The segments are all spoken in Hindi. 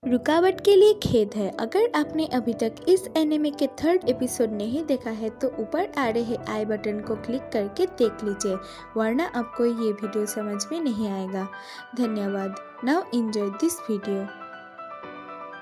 रुकावट के लिए खेद है। अगर आपने अभी तक इस एनिमे के थर्ड एपिसोड नहीं देखा है तो ऊपर आ रहे आई बटन को क्लिक करके देख लीजिए, वरना आपको ये वीडियो समझ में नहीं आएगा। धन्यवाद। Now enjoy this video.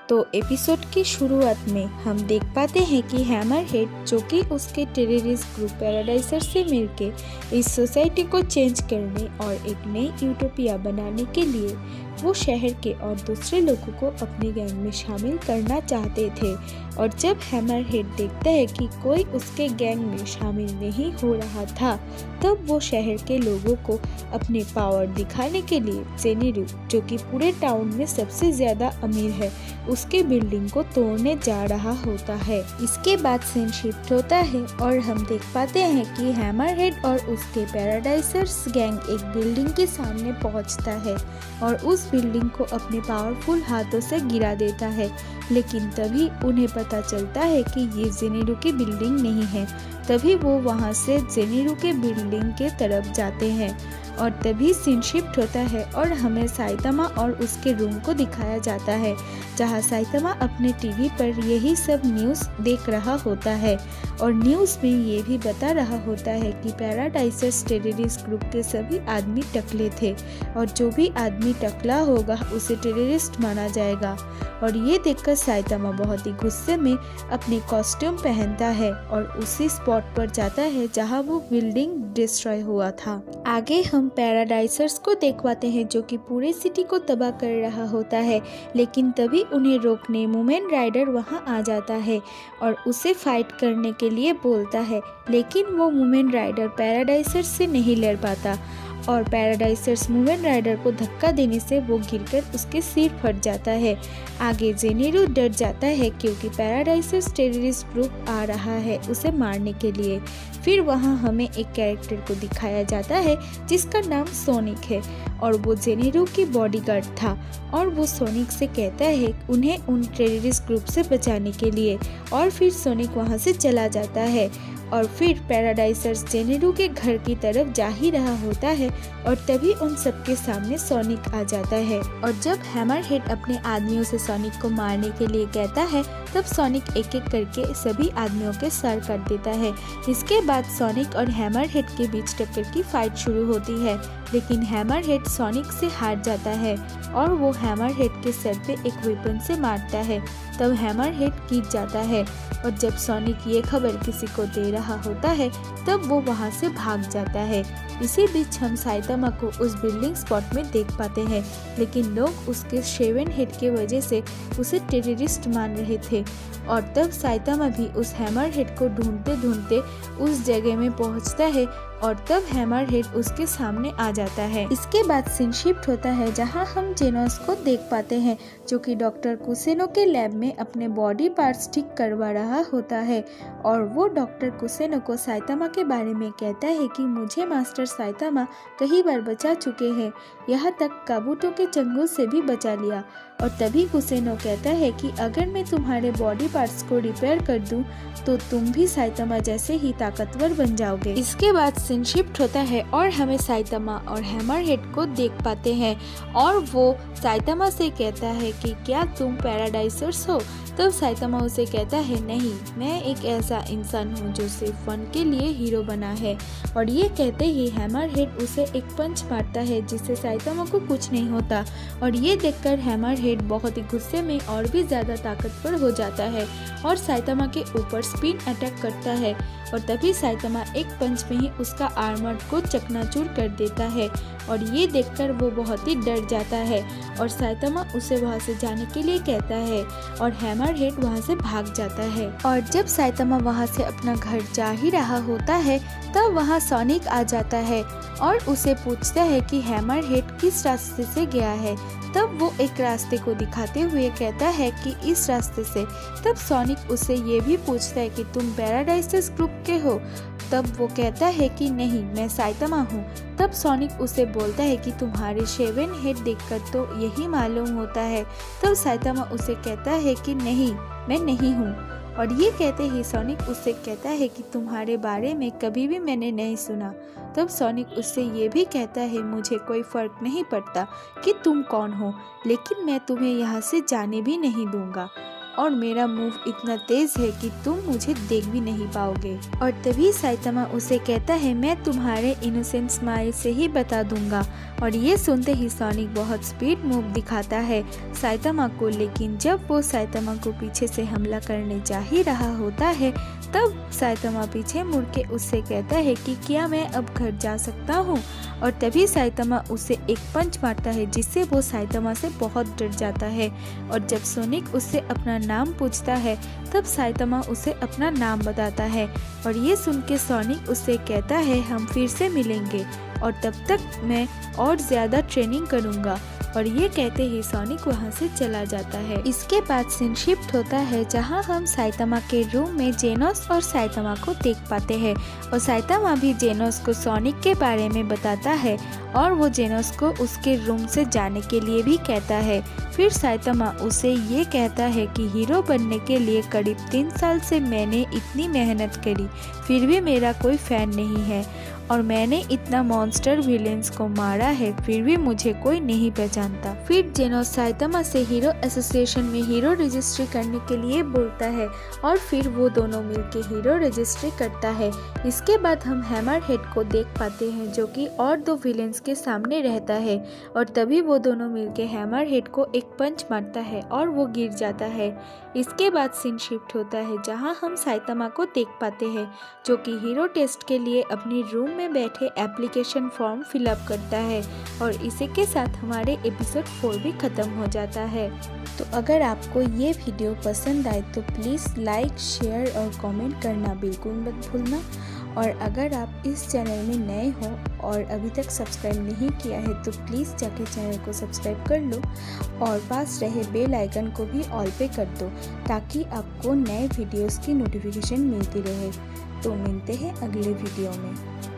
तो एपिसोड की शुरुआत में हम देख पाते हैं कि हैमरहेड, जो कि उसके टेररिस्ट ग्रुप पैराडाइजर से मिलके इस सोसाइटी को चेंज करने और एक नई यूटोपिया बनाने के लिए वो शहर के और दूसरे लोगों को अपने गैंग में शामिल करना चाहते थे। और जब हैमरहेड देखता है कि कोई उसके गैंग में शामिल नहीं हो रहा था, तब वो शहर के लोगों को अपने पावर दिखाने के लिए जेनिरू, जो कि पूरे टाउन में सबसे ज्यादा अमीर है, उसके बिल्डिंग को तोड़ने जा रहा होता है। इसके बाद सीन शिफ्ट होता है और हम देख पाते हैं कि हैमरहेड और उसके पैराडाइजर्स गैंग एक बिल्डिंग के सामने पहुंचता है और उस बिल्डिंग को अपने पावरफुल हाथों से गिरा देता है। लेकिन तभी उन्हें पता चलता है कि ये जेनिरू की बिल्डिंग नहीं है। तभी वो वहां से जेनिरू के बिल्डिंग के तरफ जाते हैं और तभी सीन शिफ्ट होता है और हमें साइतामा और उसके रूम को दिखाया जाता है, जहां साइतामा अपने टीवी पर यही सब न्यूज़ देख रहा होता है और न्यूज़ में ये भी बता रहा होता है कि पैराडाइजर्स टेररिस्ट ग्रुप के सभी आदमी टकले थे और जो भी आदमी टकला होगा उसे टेररिस्ट माना जाएगा। और ये देखकर साइतामा बहुत ही गुस्से में अपनी कॉस्ट्यूम पहनता है और उसी स्पॉट पर जाता है जहां वो बिल्डिंग डिस्ट्रॉय हुआ था। आगे हम पैराडाइजर्स को देख पाते हैं, जो कि पूरे सिटी को तबाह कर रहा होता है। लेकिन तभी उन्हें रोकने वुमेन राइडर वहां आ जाता है और उसे फाइट करने के लिए बोलता है, लेकिन वो वुमेन राइडर पैराडाइजर्स से नहीं लड़ पाता और पैराडाइजर्स वुमेन राइडर को धक्का देने से वो गिरकर उसके सिर फट जाता है। आगे जेनिरू डर जाता है क्योंकि पैराडाइजर्स टेररिस्ट ग्रुप आ रहा है उसे मारने के लिए। फिर वहाँ हमें एक कैरेक्टर को दिखाया जाता है जिसका नाम सोनिक है और वो जेनिरू की बॉडीगार्ड था और वो सोनिक से कहता है उन्हें उन टेररिस्ट ग्रुप से बचाने के लिए। और फिर सोनिक वहाँ से चला जाता है और फिर पैराडाइजर्स जेनिरू के घर की तरफ जा ही रहा होता है और तभी उन सबके सामने सोनिक आ जाता है। और जब हैमरहेड अपने आदमियों से सोनिक को मारने के लिए कहता है, तब सोनिक एक एक करके सभी आदमियों के सर काट देता है। इसके बाद सोनिक और हैमरहेड के बीच टक्कर की फाइट शुरू होती है, लेकिन हैमरहेड सोनिक से हार जाता है और वो हैमरहेड के सर पे एक वेपन से मारता है। तब हैमरहेड गिर जाता है और जब सोनिक ये खबर किसी को दे रहा होता है तब वो वहाँ से भाग जाता है। इसी बीच हम साइतामा को उस बिल्डिंग स्पॉट में देख पाते हैं, लेकिन लोग उसके शेवन हेड के वजह से उसे टेररिस्ट मान रहे थे। और तब साइतामा भी उस हैमरहेड को ढूंढते ढूंढते उस जगह में पहुंचता है और तब हैमरहेड उसके सामने आ जाता है। इसके बाद सीन शिफ्ट होता है जहां हम जेनोस को देख पाते हैं, जो कि डॉक्टर कुसेनो के लैब में अपने बॉडी पार्ट्स ठीक करवा रहा होता है और वो डॉक्टर कुसेनो को साइतामा के बारे में कहता है कि मुझे मास्टर साइतामा कई बार बचा चुके हैं, यहाँ तक काबूटो के चंगुल से भी बचा लिया। और तभी कुसेनो कहता है कि अगर मैं तुम्हारे बॉडी पार्ट्स को रिपेयर कर दूं तो तुम भी साइतामा जैसे ही ताकतवर बन जाओगे। इसके बाद सीन शिफ्ट होता है और हमें साइतामा और हैमरहेड को देख पाते हैं और वो साइतामा से कहता है कि क्या तुम पैराडाइजर्स हो? तब साइतामा उसे कहता है, नहीं, मैं एक ऐसा इंसान हूँ जो सिर्फ फन के लिए हीरो बना है। और ये कहते ही हैमरहेड उसे एक पंच मारता है जिससे साइतामा को कुछ नहीं होता। और ये देखकर हैमरहेड बहुत ही गुस्से में और भी ज्यादा ताकतवर हो जाता है और साइतामा के ऊपर स्पिन अटैक करता है और तभी साइतामा एक पंच में ही उसका आर्मर को चकनाचूर कर देता है और ये देखकर वो बहुत ही डर जाता है और साइतामा उसे वहाँ से जाने के लिए कहता है और हैमरहेड वहाँ से भाग जाता है। और जब साइतामा वहाँ से अपना घर जा ही रहा होता है तब वहाँ सोनिक आ जाता है और उसे पूछता है कि हैमरहेड किस रास्ते से गया है। तब वो एक रास्ते को दिखाते हुए कहता है कि इस रास्ते से। तब सोनिक उसे ये भी पूछता है कि तुम पैराडाइजर्स ग्रुप के हो? तब वो कहता है कि नहीं, मैं साइतामा हूँ। तब सोनिक उसे बोलता है कि तुम्हारे शेवन हेड देखकर तो यही मालूम होता है। तब साइतामा उसे कहता है कि नहीं, मैं नहीं हूँ। और ये कहते ही सोनिक उससे कहता है कि तुम्हारे बारे में कभी भी मैंने नहीं सुना। तब सोनिक उससे ये भी कहता है मुझे कोई फ़र्क नहीं पड़ता कि तुम कौन हो, लेकिन मैं तुम्हें यहाँ से जाने भी नहीं दूंगा और मेरा मूव इतना तेज है कि तुम मुझे देख भी नहीं पाओगे। और तभी साइतामा उसे कहता है मैं तुम्हारे इनोसेंट स्माइल से ही बता दूंगा। और ये सुनते ही सोनिक बहुत स्पीड मूव दिखाता है साइतामा को, लेकिन जब वो साइतामा को पीछे से हमला करने जा ही रहा होता है तब साइतामा पीछे मुड़ के उससे कहता है कि क्या मैं अब घर जा सकता हूँ। और तभी साइतामा उसे एक पंच मारता है जिससे वो साइतामा से बहुत डर जाता है। और जब सोनिक उससे अपना नाम पूछता है तब साइतामा उसे अपना नाम बताता है। और ये सुन के सोनिक उससे कहता है हम फिर से मिलेंगे और तब तक मैं और ज़्यादा ट्रेनिंग करूँगा। और ये कहते ही सोनिक वहाँ से चला जाता है। इसके बाद सीन शिफ्ट होता है जहाँ हम साइतामा के रूम में जेनोस और साइतामा को देख पाते हैं। और साइतामा भी जेनोस को सोनिक के बारे में बताता है और वो जेनोस को उसके रूम से जाने के लिए भी कहता है। फिर साइतामा उसे ये कहता है कि हीरो बनने के लिए करीब 3 साल से मैंने इतनी मेहनत करी, फिर भी मेरा कोई फ़ैन नहीं है और मैंने इतना मॉन्स्टर विलेंस को मारा है, फिर भी मुझे कोई नहीं पहचानता। फिर जेनोस साइतामा से हीरो एसोसिएशन में हीरो रजिस्ट्री करने के लिए बोलता है और फिर वो दोनों मिलके हीरो रजिस्ट्री करता है। इसके बाद हम हैमरहेड को देख पाते हैं जो कि और 2 विलेंस के सामने रहता है। और तभी वो दोनों मिलके हैमरहेड को एक पंच मारता है और वो गिर जाता है। इसके बाद सीन शिफ्ट होता है जहाँ हम साइतामा को देख पाते हैं जो कि हीरो टेस्ट के लिए अपनी रूम में बैठे एप्लीकेशन फॉर्म फिलअप करता है। और इसी के साथ हमारे एपिसोड 4 भी ख़त्म हो जाता है। तो अगर आपको ये वीडियो पसंद आए तो प्लीज़ लाइक, शेयर और कमेंट करना बिल्कुल मत भूलना। और अगर आप इस चैनल में नए हो और अभी तक सब्सक्राइब नहीं किया है तो प्लीज़ जाके चैनल को सब्सक्राइब कर लो और पास रहे बेल आइकन को भी ऑल पे कर दो ताकि आपको नए वीडियोस की नोटिफिकेशन मिलती रहे। तो मिलते हैं अगले वीडियो में।